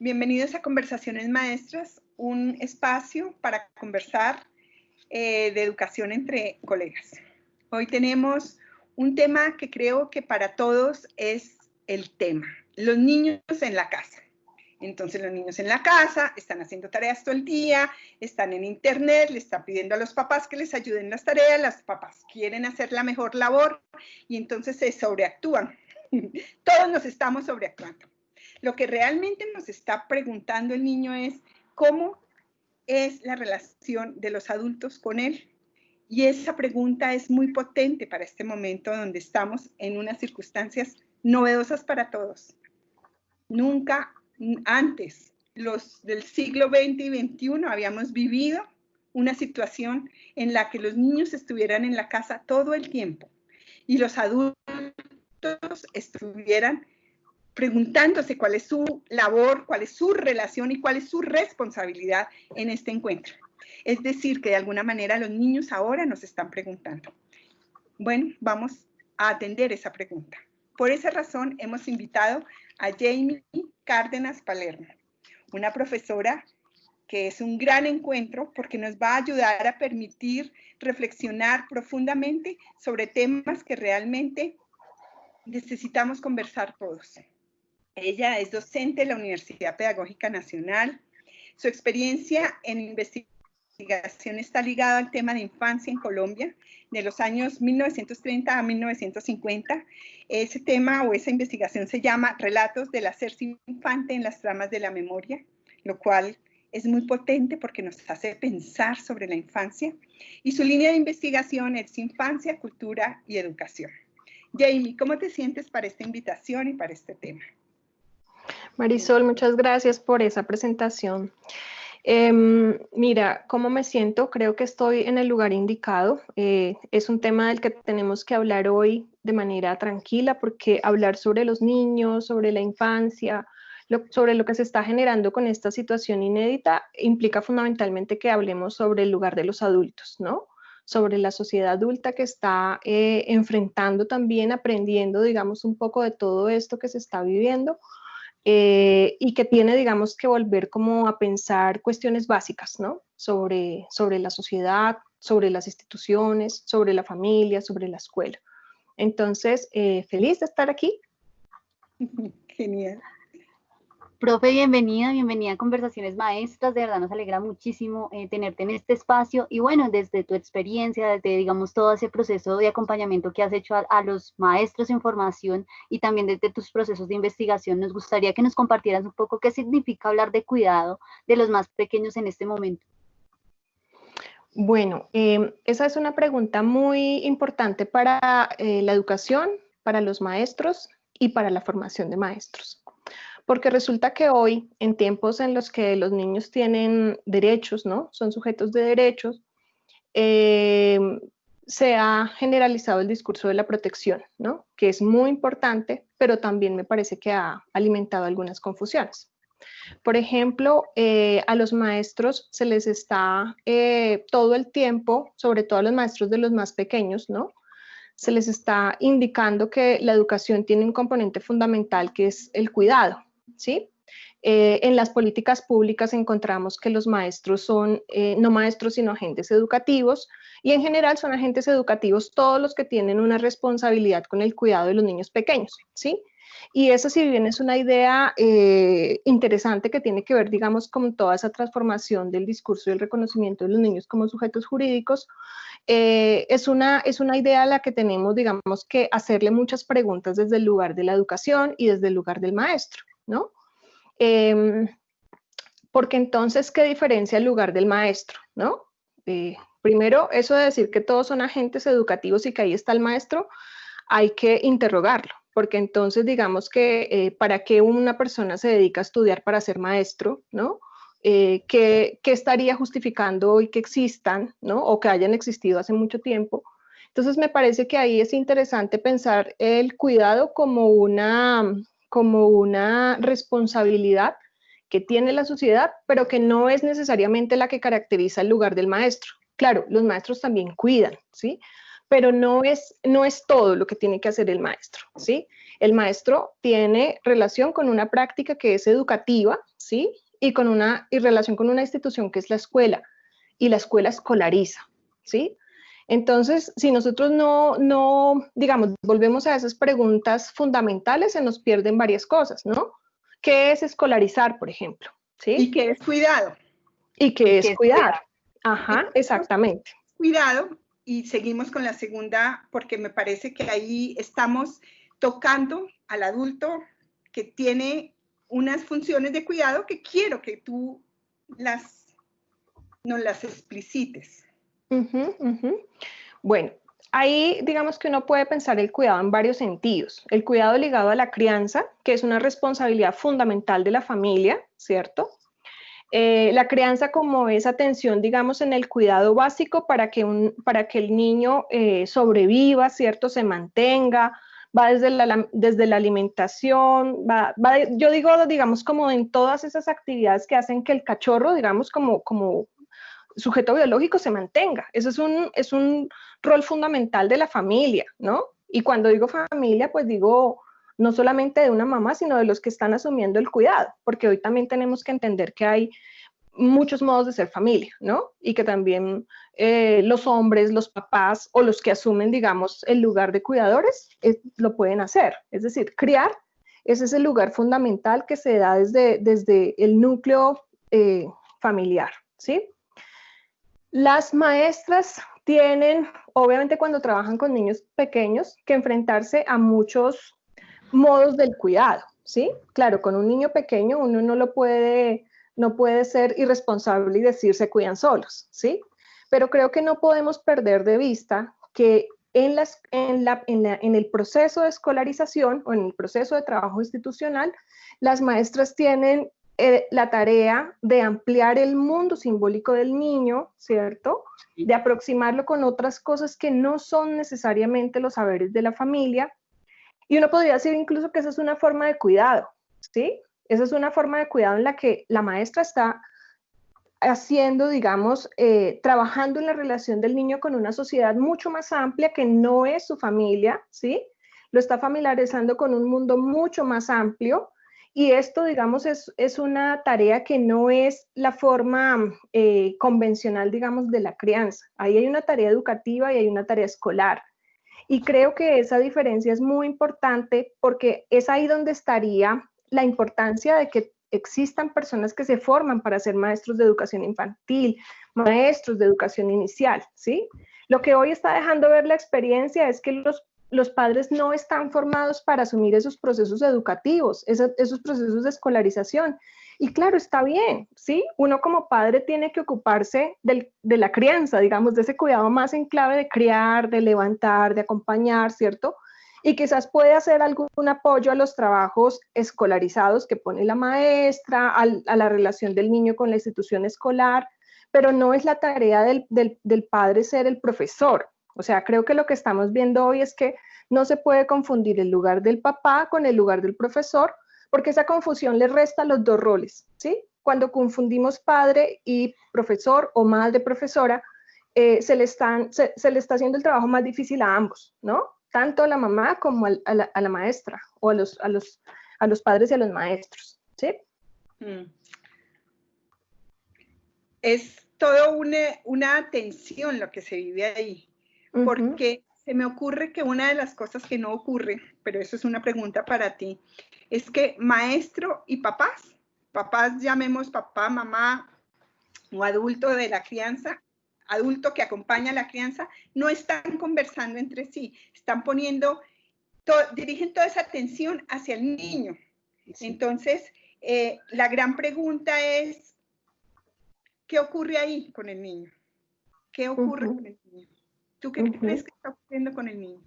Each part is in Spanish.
Bienvenidos a Conversaciones Maestras, un espacio para conversar de educación entre colegas. Hoy tenemos un tema que creo que para todos es el tema, los niños en la casa. Entonces los niños en la casa están haciendo tareas todo el día, están en internet, le están pidiendo a los papás que les ayuden en las tareas, los papás quieren hacer la mejor labor y entonces se sobreactúan. Todos nos estamos sobreactuando. Lo que realmente nos está preguntando el niño es cómo es la relación de los adultos con él. Y esa pregunta es muy potente para este momento donde estamos en unas circunstancias novedosas para todos. Nunca antes, los del siglo XX y XXI, habíamos vivido una situación en la que los niños estuvieran en la casa todo el tiempo y los adultos estuvieran preguntándose cuál es su labor, cuál es su relación y cuál es su responsabilidad en este encuentro. Es decir, que de alguna manera los niños ahora nos están preguntando. Bueno, vamos a atender esa pregunta. Por esa razón hemos invitado a Jamie Cárdenas Palermo, una profesora que es un gran encuentro porque nos va a ayudar a permitir reflexionar profundamente sobre temas que realmente necesitamos conversar todos. Ella es docente de la Universidad Pedagógica Nacional. Su experiencia en investigación está ligada al tema de infancia en Colombia, de los años 1930 a 1950. Ese tema o esa investigación se llama Relatos del hacerse infante en las tramas de la memoria, lo cual es muy potente porque nos hace pensar sobre la infancia. Y su línea de investigación es infancia, cultura y educación. Jamie, ¿cómo te sientes para esta invitación y para este tema? Marisol, muchas gracias por esa presentación. Mira, ¿cómo me siento? Creo que estoy en el lugar indicado. Es un tema del que tenemos que hablar hoy de manera tranquila porque hablar sobre los niños, sobre la infancia, sobre lo que se está generando con esta situación inédita implica fundamentalmente que hablemos sobre el lugar de los adultos, ¿no? Sobre la sociedad adulta que está enfrentando también, aprendiendo, digamos, un poco de todo esto que se está viviendo. Y que tiene, digamos, que volver como a pensar cuestiones básicas, ¿no? Sobre la sociedad, sobre las instituciones, sobre la familia, sobre la escuela. Entonces, feliz de estar aquí. Genial. Profe, bienvenida a Conversaciones Maestras, de verdad nos alegra muchísimo tenerte en este espacio y bueno, desde tu experiencia, desde digamos todo ese proceso de acompañamiento que has hecho a los maestros en formación y también desde tus procesos de investigación, nos gustaría que nos compartieras un poco qué significa hablar de cuidado de los más pequeños en este momento. Bueno, esa es una pregunta muy importante para la educación, para los maestros y para la formación de maestros. Porque resulta que hoy, en tiempos en los que los niños tienen derechos, ¿no? Son sujetos de derechos, se ha generalizado el discurso de la protección, ¿no? Que es muy importante, pero también me parece que ha alimentado algunas confusiones. Por ejemplo, a los maestros se les está todo el tiempo, sobre todo a los maestros de los más pequeños, ¿no? Se les está indicando que la educación tiene un componente fundamental que es el cuidado, ¿sí? En las políticas públicas encontramos que los maestros son no maestros sino agentes educativos y en general son agentes educativos todos los que tienen una responsabilidad con el cuidado de los niños pequeños, ¿sí? Y esa si bien es una idea interesante que tiene que ver, digamos, con toda esa transformación del discurso y el reconocimiento de los niños como sujetos jurídicos, es una idea a la que tenemos, digamos, que hacerle muchas preguntas desde el lugar de la educación y desde el lugar del maestro, ¿no? Porque entonces, ¿qué diferencia el lugar del maestro, no? Primero, eso de decir que todos son agentes educativos y que ahí está el maestro, hay que interrogarlo, porque entonces digamos que para qué una persona se dedica a estudiar para ser maestro, ¿no? ¿Qué estaría justificando hoy que existan, ¿no? O que hayan existido hace mucho tiempo. Entonces me parece que ahí es interesante pensar el cuidado como una responsabilidad que tiene la sociedad, pero que no es necesariamente la que caracteriza el lugar del maestro. Claro, los maestros también cuidan, ¿sí? pero no es todo lo que tiene que hacer el maestro, ¿sí? El maestro tiene relación con una práctica que es educativa, ¿sí? Y relación con una institución que es la escuela, y la escuela escolariza, ¿sí? Entonces, si nosotros digamos, volvemos a esas preguntas fundamentales, se nos pierden varias cosas, ¿no? ¿Qué es escolarizar, por ejemplo? ¿Sí? ¿Y qué es cuidado? ¿Y qué es cuidar? Ajá, exactamente. Cuidado, y seguimos con la segunda, porque me parece que ahí estamos tocando al adulto que tiene unas funciones de cuidado que quiero que tú nos las explicites. Bueno, ahí digamos que uno puede pensar el cuidado en varios sentidos. El cuidado ligado a la crianza, que es una responsabilidad fundamental de la familia, ¿cierto? La crianza como esa atención, digamos, en el cuidado básico para que el niño sobreviva, ¿cierto? Se mantenga, va desde la alimentación, yo digo, digamos, como en todas esas actividades que hacen que el cachorro, digamos, como sujeto biológico se mantenga. Eso es un rol fundamental de la familia, ¿no? Y cuando digo familia, pues digo no solamente de una mamá, sino de los que están asumiendo el cuidado, porque hoy también tenemos que entender que hay muchos modos de ser familia, ¿no? Y que también los hombres, los papás o los que asumen, digamos, el lugar de cuidadores, lo pueden hacer. Es decir, criar, ese es el lugar fundamental que se da desde el núcleo familiar, ¿sí? Las maestras tienen, obviamente cuando trabajan con niños pequeños, que enfrentarse a muchos modos del cuidado, ¿sí? Claro, con un niño pequeño uno no puede ser irresponsable y decir se cuidan solos, ¿sí? Pero creo que no podemos perder de vista que en el proceso de escolarización o en el proceso de trabajo institucional, las maestras tienen la tarea de ampliar el mundo simbólico del niño, ¿cierto? De aproximarlo con otras cosas que no son necesariamente los saberes de la familia. Y uno podría decir incluso que esa es una forma de cuidado, ¿sí? Esa es una forma de cuidado en la que la maestra está haciendo, digamos, trabajando en la relación del niño con una sociedad mucho más amplia que no es su familia, ¿sí? Lo está familiarizando con un mundo mucho más amplio. Y esto, digamos, es una tarea que no es la forma convencional, digamos, de la crianza. Ahí hay una tarea educativa y hay una tarea escolar. Y creo que esa diferencia es muy importante porque es ahí donde estaría la importancia de que existan personas que se forman para ser maestros de educación infantil, maestros de educación inicial, ¿sí? Lo que hoy está dejando ver la experiencia es que los padres no están formados para asumir esos procesos educativos, esos procesos de escolarización. Y claro, está bien, ¿sí? Uno como padre tiene que ocuparse de la crianza, digamos, de ese cuidado más en clave de criar, de levantar, de acompañar, ¿cierto? Y quizás puede hacer algún apoyo a los trabajos escolarizados que pone la maestra, a la relación del niño con la institución escolar, pero no es la tarea del padre ser el profesor. O sea, creo que lo que estamos viendo hoy es que no se puede confundir el lugar del papá con el lugar del profesor, porque esa confusión le resta los dos roles, ¿sí? Cuando confundimos padre y profesor o madre profesora, se le está haciendo el trabajo más difícil a ambos, ¿no? Tanto a la mamá como a la maestra o a los padres y a los maestros, ¿sí? Es todo una tensión lo que se vive ahí, porque se me ocurre que una de las cosas que no ocurre, pero eso es una pregunta para ti, es que maestro y papás llamemos papá, mamá o adulto de la crianza, adulto que acompaña a la crianza, no están conversando entre sí, están dirigen toda esa atención hacia el niño. Sí. Entonces, la gran pregunta es, ¿qué ocurre ahí con el niño? ¿Qué ocurre con el niño? ¿Tú qué crees que está ocurriendo con el niño?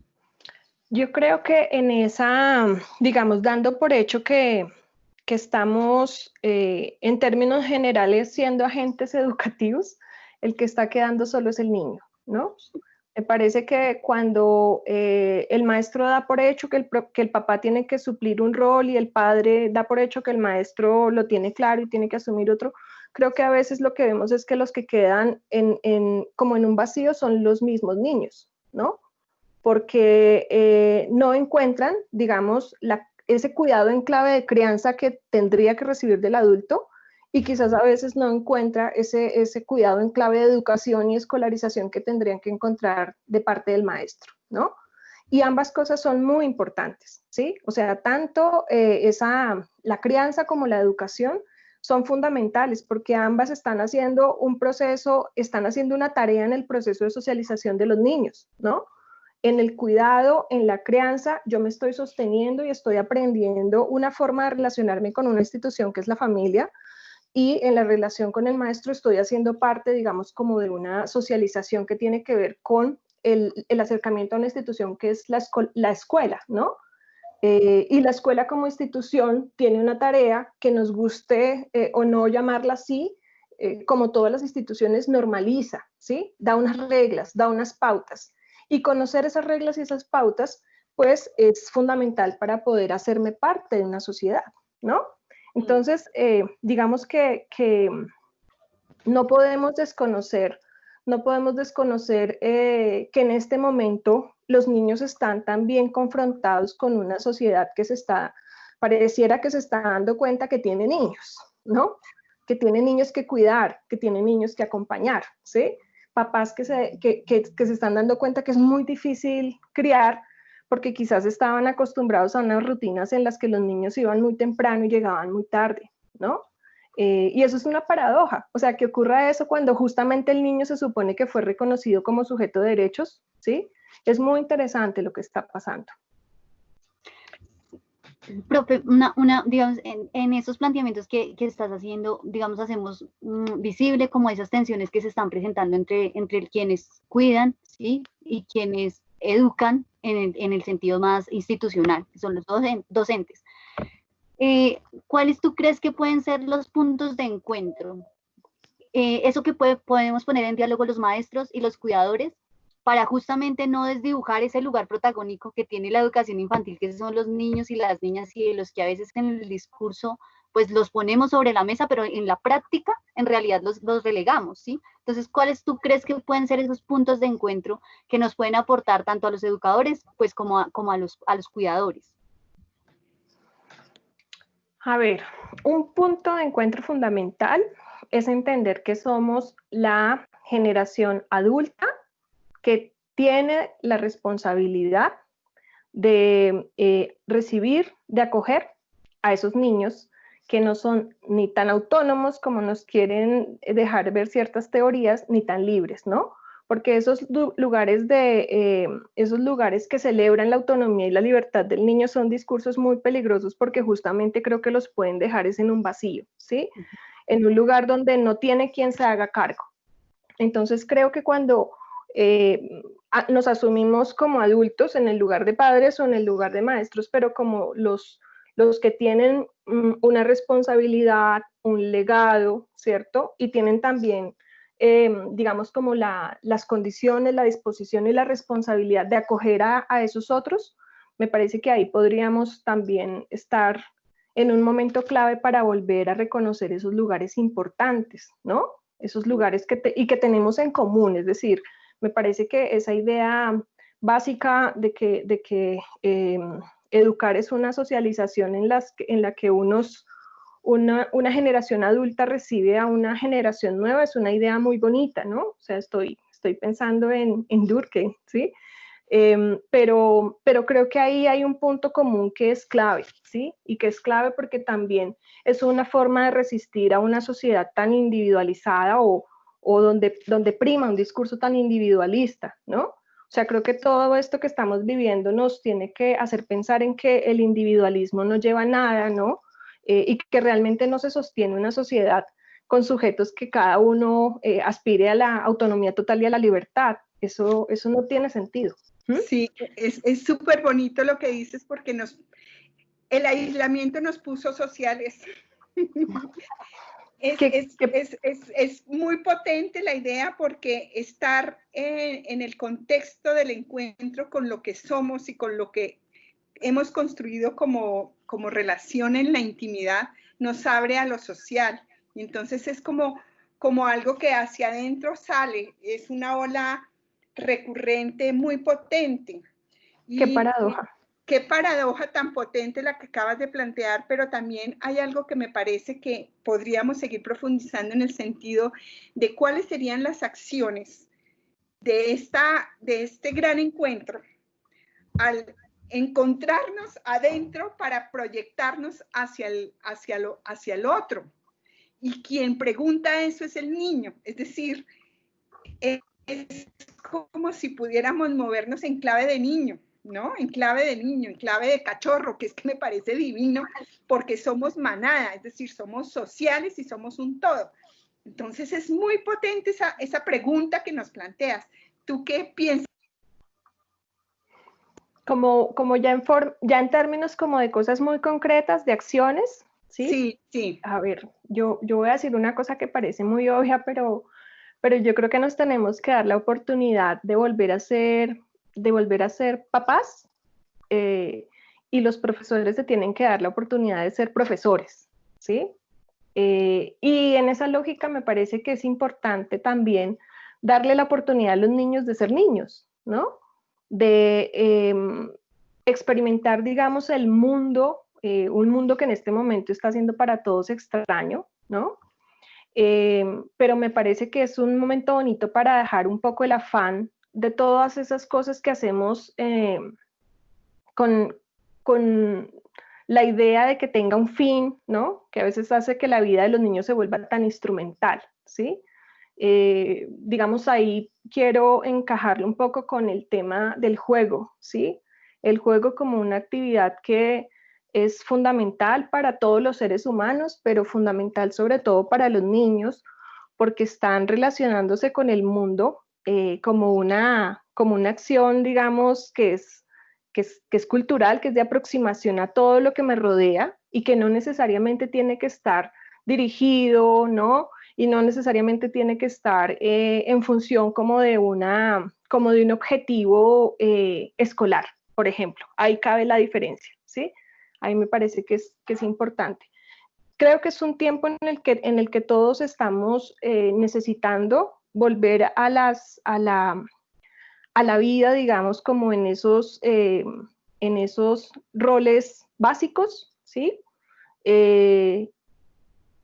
Yo creo que en esa, digamos, dando por hecho que estamos en términos generales siendo agentes educativos, el que está quedando solo es el niño, ¿no? Me parece que cuando el maestro da por hecho que el papá tiene que suplir un rol y el padre da por hecho que el maestro lo tiene claro y tiene que asumir otro, creo que a veces lo que vemos es que los que quedan como en un vacío son los mismos niños, ¿no? porque no encuentran, digamos, ese cuidado en clave de crianza que tendría que recibir del adulto, y quizás a veces no encuentra ese cuidado en clave de educación y escolarización que tendrían que encontrar de parte del maestro, ¿no? Y ambas cosas son muy importantes, ¿sí? O sea, tanto la crianza como la educación son fundamentales, porque ambas están haciendo un proceso, están haciendo una tarea en el proceso de socialización de los niños, ¿no? En el cuidado, en la crianza, yo me estoy sosteniendo y estoy aprendiendo una forma de relacionarme con una institución que es la familia, y en la relación con el maestro estoy haciendo parte, digamos, como de una socialización que tiene que ver con el acercamiento a una institución que es la escuela, ¿no? Y la escuela como institución tiene una tarea que nos guste o no llamarla así, como todas las instituciones, normaliza, ¿sí? Da unas reglas, da unas pautas. Y conocer esas reglas y esas pautas, pues es fundamental para poder hacerme parte de una sociedad, ¿no? Entonces, digamos que no podemos desconocer, que en este momento los niños están también confrontados con una sociedad que pareciera que se está dando cuenta que tiene niños, ¿no? Que tiene niños que cuidar, que tiene niños que acompañar, ¿sí? Papás que se están dando cuenta que es muy difícil criar, porque quizás estaban acostumbrados a unas rutinas en las que los niños iban muy temprano y llegaban muy tarde, ¿no? Y eso es una paradoja, o sea, que ocurra eso cuando justamente el niño se supone que fue reconocido como sujeto de derechos, ¿sí? Es muy interesante lo que está pasando. Profe, digamos, en esos planteamientos que estás haciendo, digamos, hacemos visible como esas tensiones que se están presentando entre quienes cuidan, ¿sí? Y quienes educan en el sentido más institucional, que son los docentes. ¿Cuáles tú crees que pueden ser los puntos de encuentro? Eso que podemos poner en diálogo los maestros y los cuidadores para justamente no desdibujar ese lugar protagónico que tiene la educación infantil, que son los niños y las niñas, y de los que a veces en el discurso pues los ponemos sobre la mesa, pero en la práctica en realidad los relegamos, ¿sí? Entonces, ¿cuáles tú crees que pueden ser esos puntos de encuentro que nos pueden aportar tanto a los educadores pues como a los cuidadores? A ver, un punto de encuentro fundamental es entender que somos la generación adulta que tiene la responsabilidad de recibir, de acoger a esos niños que no son ni tan autónomos como nos quieren dejar ver ciertas teorías, ni tan libres, ¿no? Porque esos lugares que celebran la autonomía y la libertad del niño son discursos muy peligrosos, porque justamente creo que los pueden dejar en un vacío, ¿sí? En un lugar donde no tiene quien se haga cargo. Entonces creo que cuando nos asumimos como adultos en el lugar de padres o en el lugar de maestros, pero como los que tienen una responsabilidad, un legado, ¿cierto? Y tienen también, digamos, como las condiciones, la disposición y la responsabilidad de acoger a esos otros, me parece que ahí podríamos también estar en un momento clave para volver a reconocer esos lugares importantes, ¿no? Esos lugares que tenemos en común, es decir, me parece que esa idea básica de que educar es una socialización en la que una generación adulta recibe a una generación nueva es una idea muy bonita, ¿no? O sea, estoy pensando en Durkheim, ¿sí? Pero creo que ahí hay un punto común que es clave, ¿sí? Y que es clave porque también es una forma de resistir a una sociedad tan individualizada o donde prima un discurso tan individualista, ¿no? O sea, creo que todo esto que estamos viviendo nos tiene que hacer pensar en que el individualismo no lleva a nada, ¿no? Y que realmente no se sostiene una sociedad con sujetos que cada uno aspire a la autonomía total y a la libertad. Eso no tiene sentido. Sí, es súper bonito lo que dices porque el aislamiento nos puso sociales. Es muy potente la idea porque estar en el contexto del encuentro con lo que somos y con lo que hemos construido como relación en la intimidad nos abre a lo social. Y entonces es como algo que hacia adentro sale, es una ola recurrente muy potente. Qué paradoja. Qué paradoja tan potente la que acabas de plantear, pero también hay algo que me parece que podríamos seguir profundizando en el sentido de cuáles serían las acciones de este gran encuentro al encontrarnos adentro para proyectarnos hacia el otro. Y quien pregunta eso es el niño, es decir, es como si pudiéramos movernos en clave de niño, ¿no? En clave de niño, en clave de cachorro, que es que me parece divino, porque somos manada, es decir, somos sociales y somos un todo. Entonces es muy potente esa pregunta que nos planteas. ¿Tú qué piensas? Como ya en términos como de cosas muy concretas, de acciones, ¿sí? Sí, sí. A ver, yo voy a decir una cosa que parece muy obvia, pero yo creo que nos tenemos que dar la oportunidad de volver a ser papás, y los profesores se tienen que dar la oportunidad de ser profesores, ¿sí? Y en esa lógica me parece que es importante también darle la oportunidad a los niños de ser niños, ¿no? De experimentar, digamos, el mundo, un mundo que en este momento está siendo para todos extraño, ¿no? Pero me parece que es un momento bonito para dejar un poco el afán de todas esas cosas que hacemos con la idea de que tenga un fin, ¿no? Que a veces hace que la vida de los niños se vuelva tan instrumental, ¿sí? Digamos, ahí quiero encajarle un poco con el tema del juego, ¿sí? El juego como una actividad que es fundamental para todos los seres humanos, pero fundamental sobre todo para los niños, porque están relacionándose con el mundo como una acción, digamos, que es cultural, que es de aproximación a todo lo que me rodea y que no necesariamente tiene que estar dirigido, ¿no? Y no necesariamente tiene que estar en función como de un objetivo escolar, por ejemplo. Ahí cabe la diferencia, ¿sí? Ahí me parece que es importante. Creo que es un tiempo en el que todos estamos necesitando volver a la vida, digamos, como en esos roles básicos, ¿sí?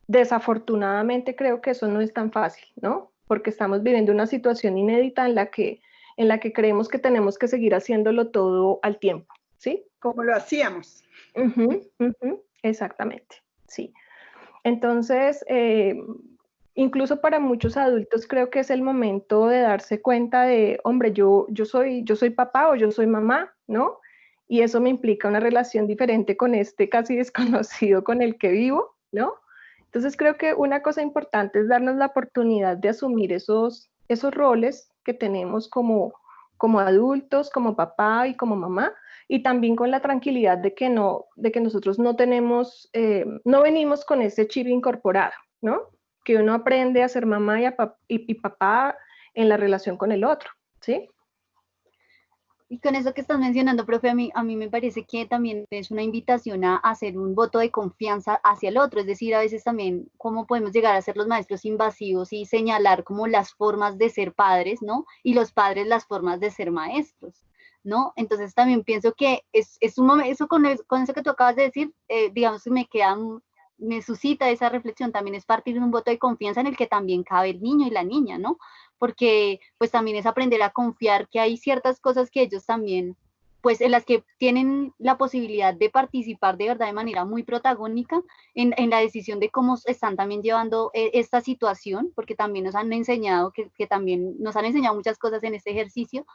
Desafortunadamente creo que eso no es tan fácil, ¿no? Porque estamos viviendo una situación inédita en la que creemos que tenemos que seguir haciéndolo todo al tiempo, ¿sí? Como lo hacíamos. Exactamente, sí. Entonces, incluso para muchos adultos creo que es el momento de darse cuenta de, hombre, yo soy papá o yo soy mamá, ¿no? Y eso me implica una relación diferente con este casi desconocido con el que vivo, ¿no? Entonces creo que una cosa importante es darnos la oportunidad de asumir esos roles que tenemos como adultos, como papá y como mamá, y también con la tranquilidad de que nosotros no venimos con ese chip incorporado, ¿no? Que uno aprende a ser mamá y papá en la relación con el otro, ¿sí? Y con eso que estás mencionando, profe, a mí me parece que también es una invitación a hacer un voto de confianza hacia el otro, es decir, a veces también cómo podemos llegar a ser los maestros invasivos y señalar como las formas de ser padres, ¿no? Y los padres las formas de ser maestros, ¿no? Entonces también pienso que es un momento, eso con eso que tú acabas de decir, digamos que me suscita esa reflexión, también es partir de un voto de confianza en el que también cabe el niño y la niña, ¿no? Porque pues también es aprender a confiar que hay ciertas cosas que ellos también, pues en las que tienen la posibilidad de participar de verdad de manera muy protagónica en la decisión de cómo están también llevando esta situación, porque también nos han enseñado, que también nos han enseñado muchas cosas en este ejercicio,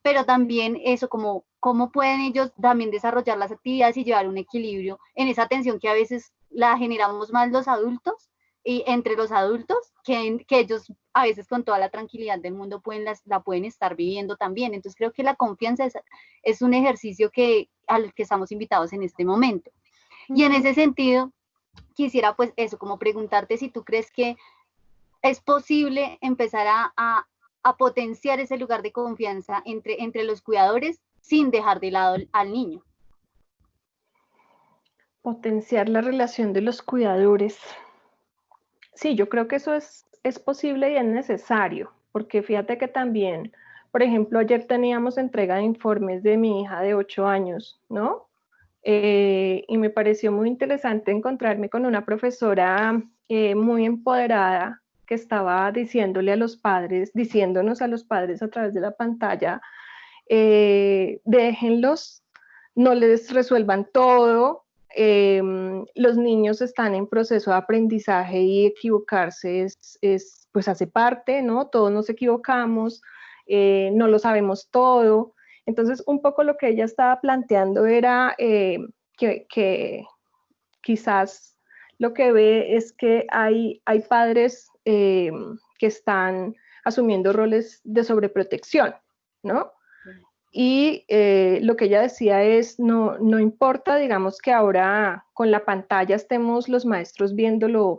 pero también eso, como cómo pueden ellos también desarrollar las actividades y llevar un equilibrio en esa tensión que a veces la generamos más los adultos, y entre los adultos, que ellos a veces con toda la tranquilidad del mundo la pueden estar viviendo también. Entonces creo que la confianza es un ejercicio al que estamos invitados en este momento. Y en ese sentido, quisiera pues eso, como preguntarte si tú crees que es posible empezar a potenciar ese lugar de confianza entre los cuidadores sin dejar de lado al niño. Potenciar la relación de los cuidadores. Sí, yo creo que eso es posible y es necesario, porque fíjate que también Por ejemplo, ayer teníamos entrega de informes de mi hija de 8 años, ¿no? Y me pareció muy interesante encontrarme con una profesora muy empoderada que estaba diciéndole a los padres, diciéndonos a los padres a través de la pantalla, déjenlos, no les resuelvan todo, los niños están en proceso de aprendizaje y equivocarse pues hace parte, ¿no? Todos nos equivocamos, no lo sabemos todo. Entonces, un poco lo que ella estaba planteando era que quizás lo que ve es que hay padres que están asumiendo roles de sobreprotección, ¿no? Y lo que ella decía es, no importa, digamos, que ahora con la pantalla estemos los maestros viéndolo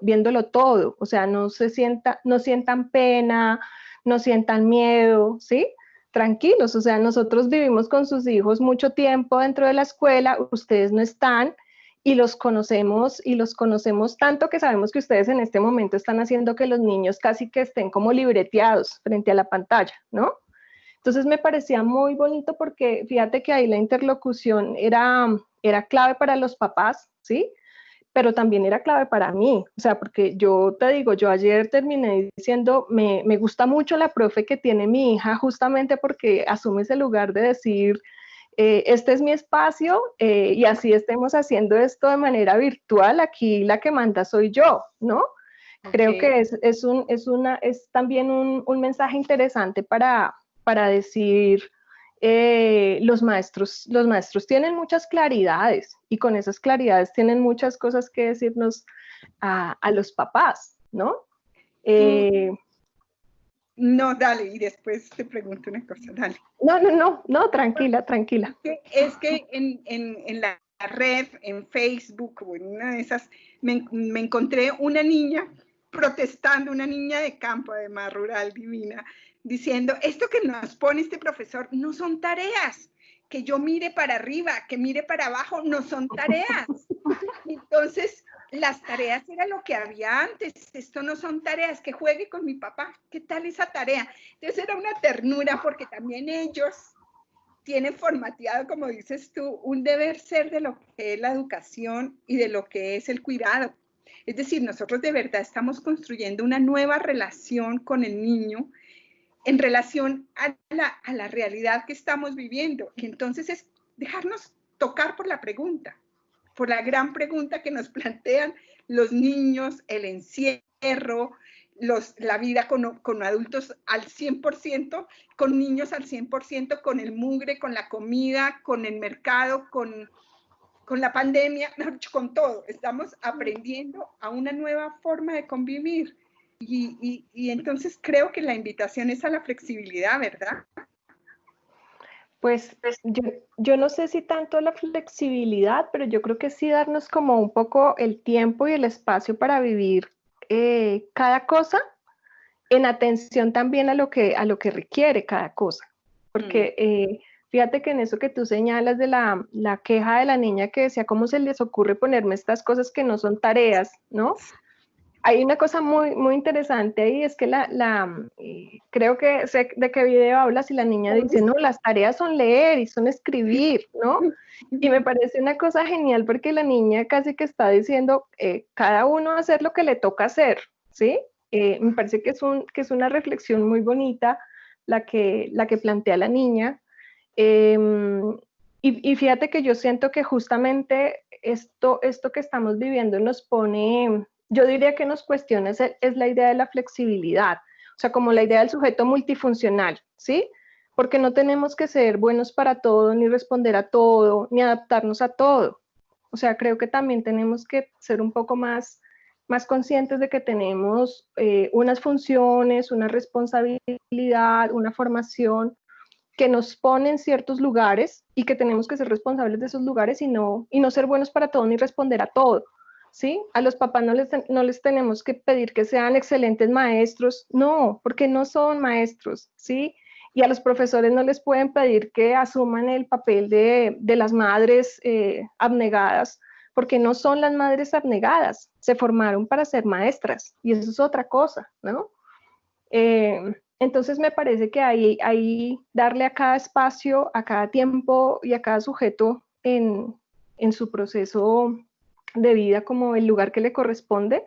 todo, o sea, no sientan pena, no sientan miedo, ¿sí? Tranquilos, o sea, nosotros vivimos con sus hijos mucho tiempo dentro de la escuela, ustedes no están y los conocemos tanto que sabemos que ustedes en este momento están haciendo que los niños casi que estén como libreteados frente a la pantalla, ¿no? Entonces me parecía muy bonito porque fíjate que ahí la interlocución era clave para los papás, ¿sí? Pero también era clave para mí, o sea, porque yo te digo, yo ayer terminé diciendo, me gusta mucho la profe que tiene mi hija justamente porque asume ese lugar de decir, este es mi espacio y así estemos haciendo esto de manera virtual, aquí la que manda soy yo, ¿no? Creo que es también un mensaje interesante para decir, los maestros tienen muchas claridades y con esas claridades tienen muchas cosas que decirnos a los papás, ¿no? No, dale, y después te pregunto una cosa, dale. No, tranquila. Es que en la red, en Facebook o en una de esas, me encontré una niña protestando, una niña de campo, además rural, divina, diciendo, esto que nos pone este profesor no son tareas, que yo mire para arriba, que mire para abajo, no son tareas. Entonces, las tareas era lo que había antes, esto no son tareas, que juegue con mi papá, ¿qué tal esa tarea? Entonces era una ternura porque también ellos tienen formateado, como dices tú, un deber ser de lo que es la educación y de lo que es el cuidado. Es decir, nosotros de verdad estamos construyendo una nueva relación con el niño en relación a la realidad que estamos viviendo. Y entonces es dejarnos tocar por la pregunta, por la gran pregunta que nos plantean los niños, el encierro, la vida con adultos al 100%, con niños al 100%, con el mugre, con la comida, con el mercado, con la pandemia, con todo. Estamos aprendiendo a una nueva forma de convivir. Y entonces creo que la invitación es a la flexibilidad, ¿verdad? Pues yo no sé si tanto la flexibilidad, pero yo creo que sí darnos como un poco el tiempo y el espacio para vivir cada cosa en atención también a lo que requiere cada cosa. Porque fíjate que en eso que tú señalas de la queja de la niña que decía, ¿cómo se les ocurre ponerme estas cosas que no son tareas, ¿no? Hay una cosa muy, muy interesante ahí, es que creo que sé de qué video hablas y la niña dice, no, las tareas son leer y son escribir, ¿no? Y me parece una cosa genial porque la niña casi que está diciendo, cada uno hacer lo que le toca hacer, ¿sí? Me parece que es una reflexión muy bonita la que plantea la niña. Y fíjate que yo siento que justamente esto que estamos viviendo nos pone, yo diría que nos cuestiona es la idea de la flexibilidad, o sea, como la idea del sujeto multifuncional, ¿sí? Porque no tenemos que ser buenos para todo, ni responder a todo, ni adaptarnos a todo. O sea, creo que también tenemos que ser un poco más conscientes de que tenemos unas funciones, una responsabilidad, una formación que nos pone en ciertos lugares y que tenemos que ser responsables de esos lugares y no ser buenos para todo ni responder a todo. ¿Sí? A los papás no les tenemos que pedir que sean excelentes maestros, no, porque no son maestros, ¿sí? Y a los profesores no les pueden pedir que asuman el papel de las madres abnegadas, porque no son las madres abnegadas, se formaron para ser maestras y eso es otra cosa, ¿no? Entonces me parece que hay darle a cada espacio, a cada tiempo y a cada sujeto en su proceso de vida como el lugar que le corresponde,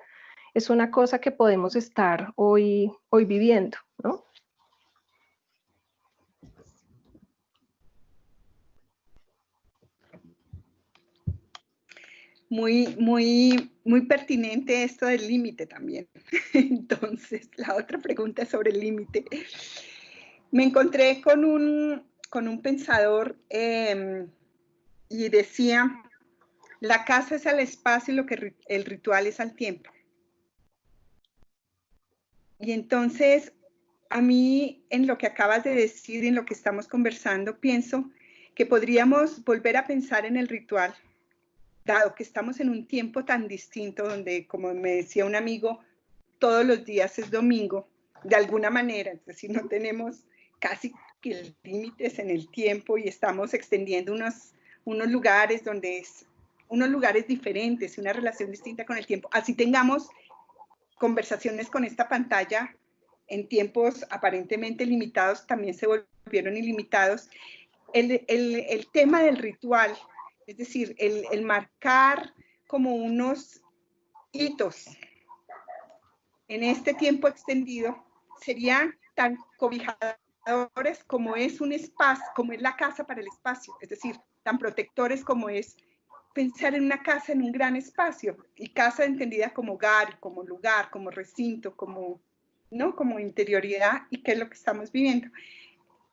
es una cosa que podemos estar hoy viviendo, ¿no? Muy pertinente esto del límite también. Entonces, la otra pregunta es sobre el límite. Me encontré con un pensador y decía, la casa es al espacio y lo que el ritual es al tiempo. Y entonces, a mí, en lo que acabas de decir, en lo que estamos conversando, pienso que podríamos volver a pensar en el ritual, dado que estamos en un tiempo tan distinto, donde, como me decía un amigo, todos los días es domingo, de alguna manera, es decir, no tenemos casi que límites en el tiempo y estamos extendiendo unos lugares donde es unos lugares diferentes, una relación distinta con el tiempo. Así tengamos conversaciones con esta pantalla en tiempos aparentemente limitados, también se volvieron ilimitados. El tema del ritual, es decir, el marcar como unos hitos en este tiempo extendido, serían tan cobijadores como es un espacio, como es la casa para el espacio, es decir, tan protectores como es pensar en una casa en un gran espacio, y casa entendida como hogar, como lugar, como recinto, como, ¿no? Como interioridad, y qué es lo que estamos viviendo.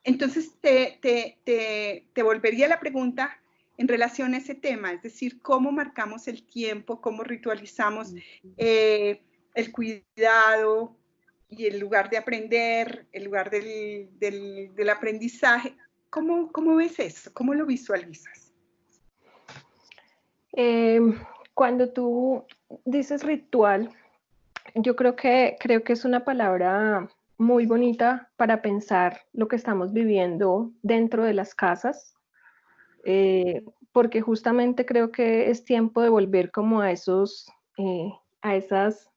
Entonces, te volvería la pregunta en relación a ese tema, es decir, cómo marcamos el tiempo, cómo ritualizamos el cuidado y el lugar de aprender, el lugar del aprendizaje. ¿Cómo ves eso? ¿Cómo lo visualizas? Cuando tú dices ritual, yo creo que es una palabra muy bonita para pensar lo que estamos viviendo dentro de las casas, porque justamente creo que es tiempo de volver como a esos, a esos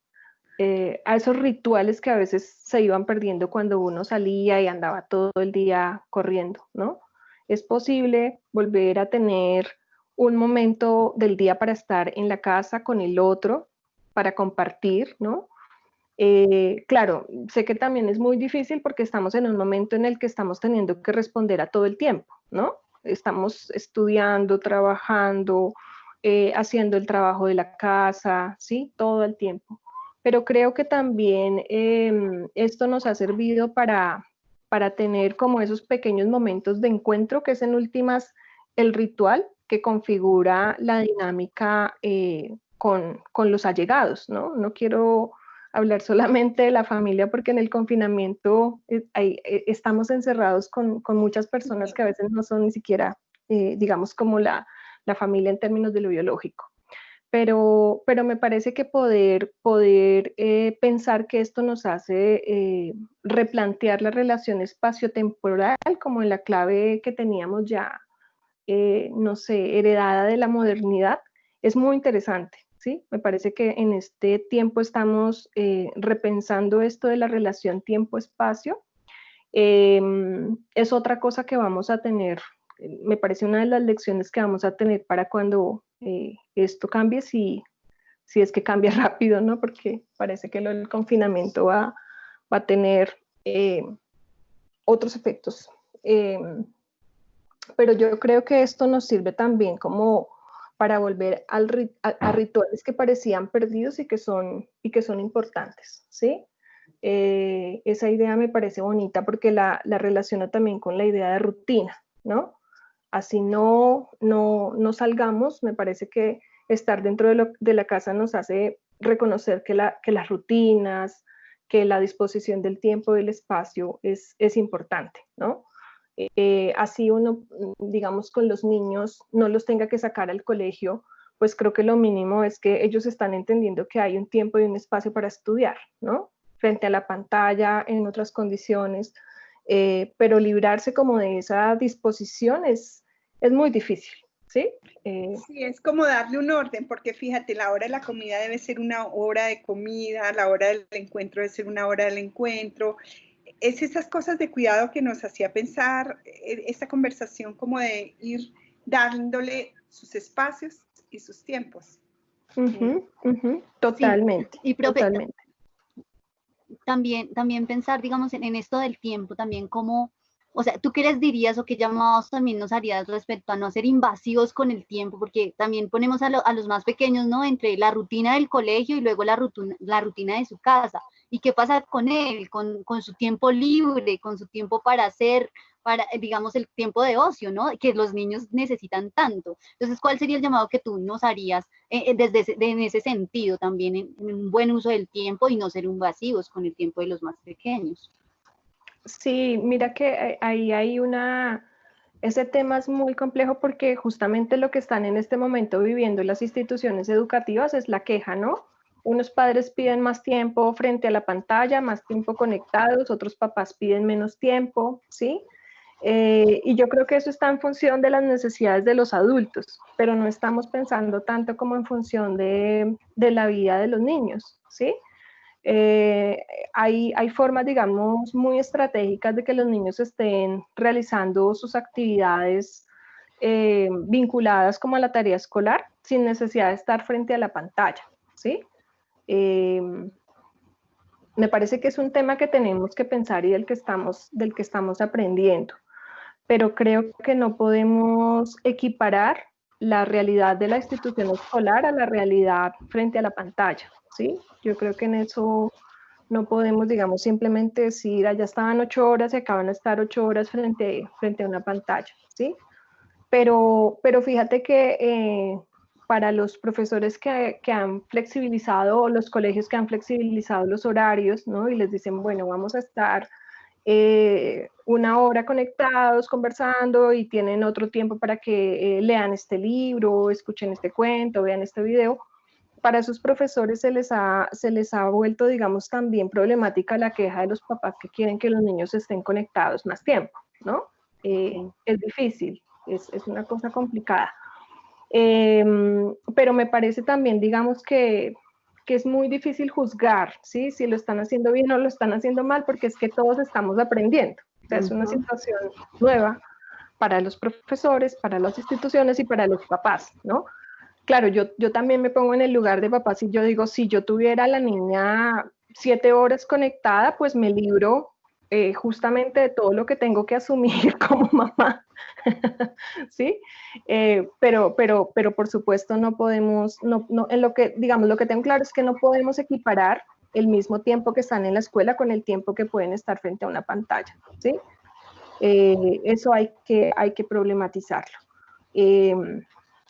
rituales que a veces se iban perdiendo cuando uno salía y andaba todo el día corriendo, ¿no? Es posible volver a tener un momento del día para estar en la casa con el otro, para compartir, ¿no? Claro, sé que también es muy difícil porque estamos en un momento en el que estamos teniendo que responder a todo el tiempo, ¿no? Estamos estudiando, trabajando, haciendo el trabajo de la casa, ¿sí? Todo el tiempo. Pero creo que también esto nos ha servido para tener como esos pequeños momentos de encuentro, que es en últimas el ritual que configura la dinámica con los allegados, ¿no? No quiero hablar solamente de la familia porque en el confinamiento estamos encerrados con muchas personas que a veces no son ni siquiera, digamos, como la familia en términos de lo biológico. Pero me parece que poder pensar que esto nos hace replantear la relación espacio-temporal como en la clave que teníamos ya, no sé, heredada de la modernidad, es muy interesante. ¿Sí? Me parece que en este tiempo estamos repensando esto de la relación tiempo-espacio. Es otra cosa que vamos a tener, me parece una de las lecciones que vamos a tener para cuando esto cambie, si es que cambia rápido, ¿no? Porque parece que el confinamiento va a tener otros efectos. Pero yo creo que esto nos sirve también como para volver a rituales que parecían perdidos y que son importantes, ¿sí? Esa idea me parece bonita porque la relaciona también con la idea de rutina, ¿no? Así no salgamos, me parece que estar dentro de la casa nos hace reconocer que las rutinas, que la disposición del tiempo y del espacio es importante, ¿no? Así uno, digamos, con los niños no los tenga que sacar al colegio, pues creo que lo mínimo es que ellos están entendiendo que hay un tiempo y un espacio para estudiar, ¿no? Frente a la pantalla, en otras condiciones, pero librarse como de esa disposición es muy difícil, ¿sí? Sí, es como darle un orden, porque fíjate, la hora de la comida debe ser una hora de comida, la hora del encuentro debe ser una hora del encuentro. es esas cosas de cuidado que nos hacía pensar esta conversación, como de ir dándole sus espacios y sus tiempos. Totalmente, sí. Y profe, totalmente. También pensar, digamos, en esto del tiempo, también como, o sea, ¿tú qué les dirías o qué llamados también nos harías respecto a no ser invasivos con el tiempo? Porque también ponemos a los más pequeños, ¿no? Entre la rutina del colegio y luego la rutina de su casa. ¿Y qué pasa con él, con su tiempo libre, con su tiempo para hacer, digamos, el tiempo de ocio, ¿no? Que los niños necesitan tanto. Entonces, ¿cuál sería el llamado que tú nos harías en ese sentido también, en un buen uso del tiempo y no ser invasivos con el tiempo de los más pequeños? Sí, mira que ahí hay ese tema es muy complejo porque justamente lo que están en este momento viviendo las instituciones educativas es la queja, ¿no? Unos padres piden más tiempo frente a la pantalla, más tiempo conectados, otros papás piden menos tiempo, ¿sí? Y yo creo que eso está en función de las necesidades de los adultos, pero no estamos pensando tanto como en función de la vida de los niños, ¿sí? Hay formas, digamos, muy estratégicas de que los niños estén realizando sus actividades vinculadas como a la tarea escolar sin necesidad de estar frente a la pantalla, ¿sí? Me parece que es un tema que tenemos que pensar y del que estamos aprendiendo, pero creo que no podemos equiparar la realidad de la institución escolar a la realidad frente a la pantalla, ¿sí? Yo creo que en eso no podemos, digamos, simplemente decir, allá estaban 8 horas y acaban de estar 8 horas frente a una pantalla, ¿sí? Pero fíjate que para los profesores que han flexibilizado, o los colegios que han flexibilizado los horarios, ¿no? Y les dicen, bueno, vamos a estar 1 hora conectados, conversando, y tienen otro tiempo para que lean este libro, escuchen este cuento, vean este video. Para sus profesores se les ha vuelto, digamos, también problemática la queja de los papás que quieren que los niños estén conectados más tiempo, ¿no? Es difícil, es una cosa complicada. Pero me parece también, digamos, que es muy difícil juzgar, ¿sí? Si lo están haciendo bien o lo están haciendo mal, porque es que todos estamos aprendiendo. O sea, es una situación nueva para los profesores, para las instituciones y para los papás, ¿no? Claro, yo también me pongo en el lugar de papás y yo digo, si yo tuviera a la niña 7 horas conectada, pues me libro justamente de todo lo que tengo que asumir como mamá, ¿sí? Pero por supuesto no podemos, en lo que, digamos, lo que tengo claro es que no podemos equiparar el mismo tiempo que están en la escuela con el tiempo que pueden estar frente a una pantalla, ¿sí? Eso hay que problematizarlo.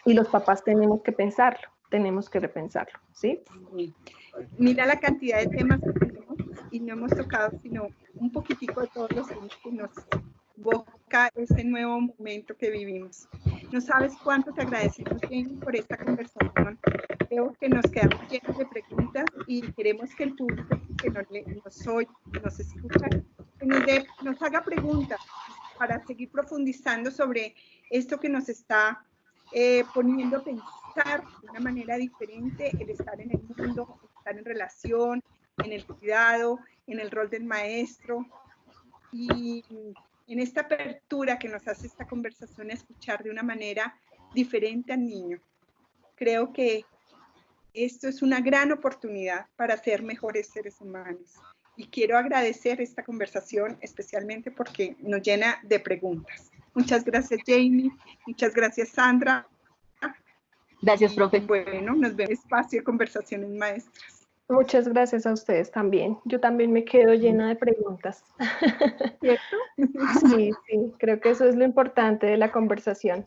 Y los papás tenemos que pensarlo, tenemos que repensarlo, ¿sí? Mira la cantidad de temas que tenemos y no hemos tocado sino un poquitico de todos los temas que nos evoca este nuevo momento que vivimos. No sabes cuánto te agradecemos, Jamie, por esta conversación. Creo que nos quedamos llenos de preguntas y queremos que el público que nos oye, nos escucha, que nos haga preguntas para seguir profundizando sobre esto que nos está poniendo a pensar de una manera diferente el estar en el mundo, estar en relación, en el cuidado, en el rol del maestro, y en esta apertura que nos hace esta conversación a escuchar de una manera diferente al niño. Creo que esto es una gran oportunidad para ser mejores seres humanos. Y quiero agradecer esta conversación especialmente porque nos llena de preguntas. Muchas gracias, Jamie. Muchas gracias, Sandra. Gracias, profe. Bueno, nos vemos en Espacio de Conversaciones Maestras. Muchas gracias a ustedes también. Yo también me quedo llena de preguntas. ¿Cierto? Sí, creo que eso es lo importante de la conversación.